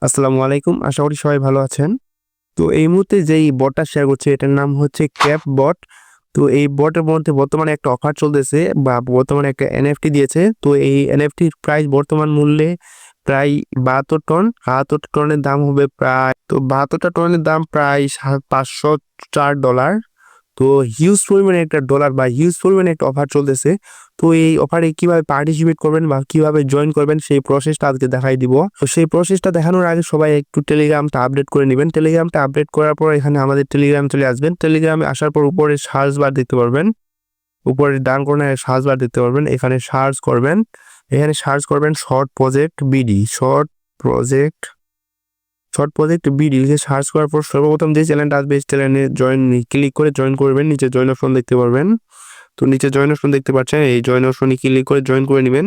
আসসালামু আলাইকুম। আশা করি সবাই ভালো আছেন। তো এই মুহূর্তে যেই বটটা শেয়ার করছি এটার নাম হচ্ছে ক্যাপ বট। তো এই বটের মধ্যে বর্তমানে একটা অফার চলতেছে বা বর্তমানে একটা এনএফটি দিয়েছে। তো এই এনএফটির প্রাইস বর্তমান মূল্যে প্রায় 72 টন। 72 টনের দাম হবে প্রায়, তো 72টা টনের দাম প্রায় $504। তো হিউজ পরিমাণে একটা ডলার বা হিউজ পরিমাণে একটা অফার চলতেছে। তো এই অফারে কিভাবে পার্টিসিপেট করবেন বা কিভাবে জয়েন করবেন সেই প্রসেসটা আজকে দেখাই দিব। তো সেই প্রসেসটা দেখানোর আগে সবাই একটু টেলিগ্রামটা আপডেট করে নেবেন। টেলিগ্রামটা আপডেট করার পর এখানে আমাদের টেলিগ্রাম চলে আসবেন। টেলিগ্রামে আসার পর উপরে সার্চ বার দেখতে পারবেন, উপরে ডান কোণায় সার্চ বার দেখতে পারবেন, এখানে সার্চ করবেন। এখানে সার্চ করবেন short project BD, short project BD লিখে সার্চ করার পর সর্বপ্রথম যে চ্যানেলটা আসবে এই চ্যানেলে ক্লিক করে জয়েন করবেন। নিচে জয়েন অপশন দেখতে পারবেন। তো নিচে জয়েন অপশন দেখতে পাচ্ছেন, এই জয়েন অপশনে ক্লিক করে জয়েন করে নেবেন।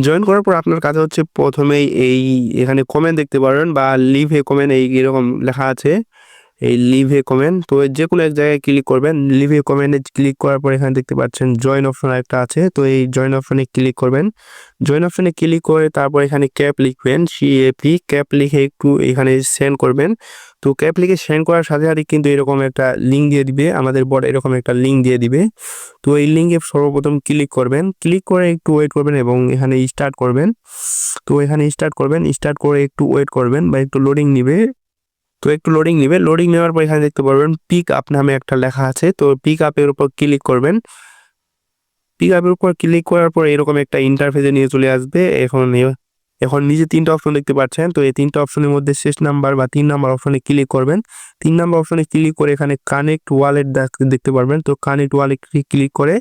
জয়েন করার পর আপনার কাছে হচ্ছে প্রথমেই এই এখানে কমেন্ট দেখতে পারবেন বা লিভ এ কমেন্ট এই এরকম লেখা আছে, এই লিভ এ কমেন্ট। তো যে কোনো এক জায়গায় ক্লিক করবেন। লিভ এ কমেন্টে ক্লিক করার পর এখানে দেখতে পাচ্ছেন জয়েন অপশন একটা আছে, তো এই জয়েন অপশনে ক্লিক করবেন। জয়েন অপশনে ক্লিক করে তারপর এখানে ক্যাপ লিখবেন, সিএপি ক্যাপ লিখে একটু এখানে সেন্ড করবেন। তো ক্যাপ লিখে সেন্ড করার সাথে সাথে কিন্তু এরকম একটা লিঙ্ক দিয়ে দিবে, আমাদের বট এরকম একটা লিঙ্ক দিয়ে দিবে। তো এই লিঙ্কে সর্বপ্রথম ক্লিক করবেন, ক্লিক করে একটু ওয়েট করবেন এবং এখানে স্টার্ট করবেন। তো এখানে স্টার্ট করবেন, স্টার্ট করে একটু ওয়েট করবেন বা একটু লোডিং নিবে। তো একটু লোডিং নিবে, লোডিং নেওয়ার পর এখানে দেখতে পারবেন পিক আপ নামে একটা লেখা আছে, তো পিক আপের উপর ক্লিক করবেন। পিক আপের উপর ক্লিক করার পর এরকম একটা ইন্টারফেসে নিয়ে চলে আসবে। এখন নিচে তিনটা অপশন দেখতে পাচ্ছেন, তো এই তিনটা অপশনের মধ্যে শেষ নাম্বার বা 3 নাম্বার অপশনে ক্লিক করবেন। 3 নাম্বার অপশনে ক্লিক করে এখানে কানেক্ট ওয়ালেট দেখতে পারবেন। তো কানেক্ট ওয়ালেট ক্লিক করে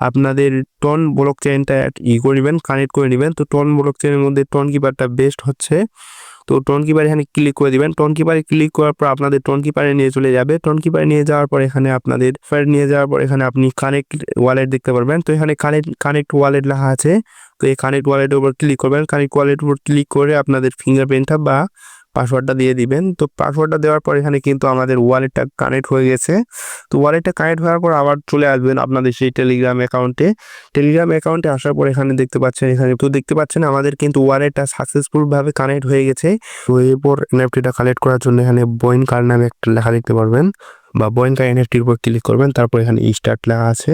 আপনাদের টন ব্লক চেইনটা করবেন, কানেক্ট করে নেবেন। তো টন ব্লক চেইনের মধ্যে টন কিপারটা বেস্ট হচ্ছে। তো টোন কিপার এখানে ক্লিক করে দিবেন। টোন কিপারে ক্লিক করার পর আপনাদের টোন কিপারে নিয়ে চলে যাবে। টোন কিপারে নিয়ে যাওয়ার পর এখানে আপনি কানেক্ট ওয়ালেট দেখতে পারবেন। তো এখানে কানেক্ট ওয়ালেট লেখা আছে, তো এই কানেক্ট ওয়ালেটের উপর ক্লিক করবেন। কানেক্ট ওয়ালেটের উপর ক্লিক করে আপনাদের ফিঙ্গারপ্রিন্টটা বা পাসওয়ার্ডটা দিয়ে দিবেন। তো পাসওয়ার্ডটা দেওয়ার পর এখানে কিন্তু আমাদের ওয়ালেটটা কানেক্ট হয়ে গেছে। তো ওয়ালেটটা কানেক্ট হওয়ার পর আবার চলে আসবেন আপনাদের সেই টেলিগ্রাম অ্যাকাউন্টে। টেলিগ্রাম অ্যাকাউন্টে আসার পর এখানে দেখতে পাচ্ছেন আমাদের কিন্তু ওয়ালেটটা সাকসেসফুল ভাবে কানেক্ট হয়ে গেছে। তো এরপর এনএফটিটা কালেক্ট করার জন্য এখানে বয়েন কার নামে একটা লেখা দেখতে পারবেন বা বয়েন কার এনএফটির উপর ক্লিক করবেন। তারপর এখানে স্টার্ট লেখা আছে,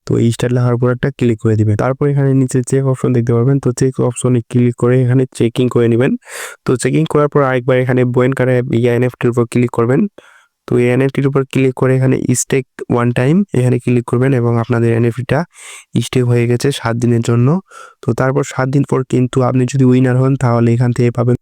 তো এই স্টার লেখার উপর একটা ক্লিক করে দিবেন। তারপর এখানে নিচে চেক অপশন দেখতে পারবেন, তো চেক অপশনে ক্লিক করে এখানে চেকিং করে নেবেন। তো চেকিং করার পর আরেকবার এখানে বয়েন কারে এনএফটির উপর ক্লিক করবেন। তো এই এনএফটির উপর ক্লিক করে এখানে স্টেক ওয়ান টাইম এখানে ক্লিক করবেন এবং আপনাদের এনএফটিটা স্টেক হয়ে গেছে 7 দিনের জন্য। তো তারপর 7 দিন পর কিন্তু আপনি যদি উইনার হন তাহলে এখান থেকে পাবেন